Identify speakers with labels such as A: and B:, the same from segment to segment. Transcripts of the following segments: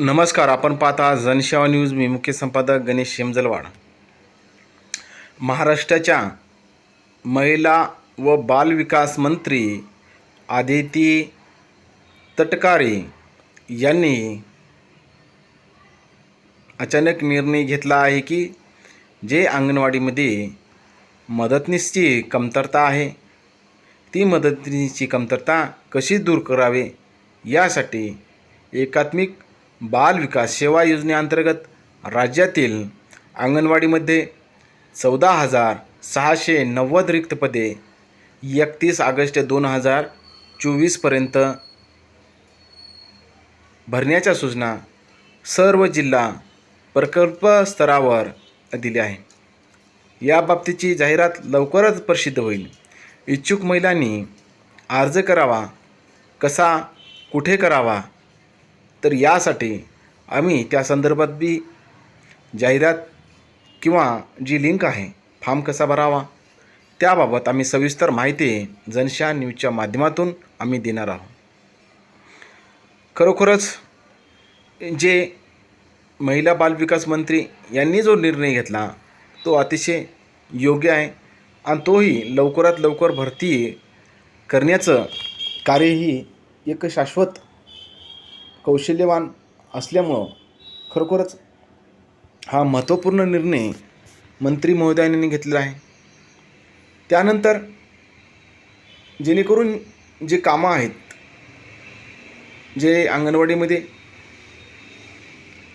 A: नमस्कार. आपण पाहता जनसेवा न्यूज. मी मुख्य संपादक गणेश शेमजलवाड. महाराष्ट्राच्या महिला व बालविकास मंत्री आदिती तटकरे यांनी अचानक निर्णय घेतला आहे की जे अंगणवाडीमध्ये मदतनीसची कमतरता आहे, ती मदतनीसची कमतरता कशी दूर करावे यासाठी एकात्मिक बाल विकास सेवा योजनेअंतर्गत राज्यातील अंगणवाडीमध्ये 14,690 रिक्त पदे 31 ऑगस्ट 2024पर्यंत भरण्याच्या सूचना सर्व जिल्हा प्रकल्प स्तरावर दिली आहे. याबाबतीची जाहिरात लवकरच प्रसिद्ध होईल. इच्छुक महिलांनी अर्ज करावा. कसा, कुठे करावा, तर यासाठी आम्ही त्या संदर्भात बी जाहिरात किंवा जी लिंक आहे, फॉर्म कसा भरावा त्याबाबत आम्ही सविस्तर माहिती जनसेवा न्यूजच्या माध्यमातून आम्ही देणार आहोत. खरोखरच जे महिला बालविकास मंत्री यांनी जो निर्णय घेतला तो अतिशय योग्य आहे आणि तोही लवकरात लवकर भरती करण्याचं कार्यही एक शाश्वत कौशल्यवान असल्यामुळं खरोखरच हा महत्त्वपूर्ण निर्णय मंत्री महोदयांनी घेतलेला आहे. त्यानंतर जेणेकरून जे कामं आहेत जे अंगणवाडीमध्ये,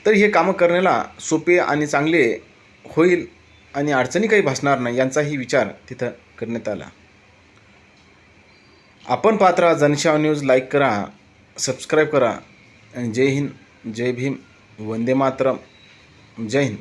A: तर हे कामं करण्याला सोपे आणि चांगले होईल आणि अडचणी काही भासणार नाही यांचाही विचार तिथं करण्यात आला. आपण पाहता जनसेवा न्यूज. लाईक करा, सबस्क्राईब करा. जय हिंद, जय भीम, वंदे मातरम, जय हिंद.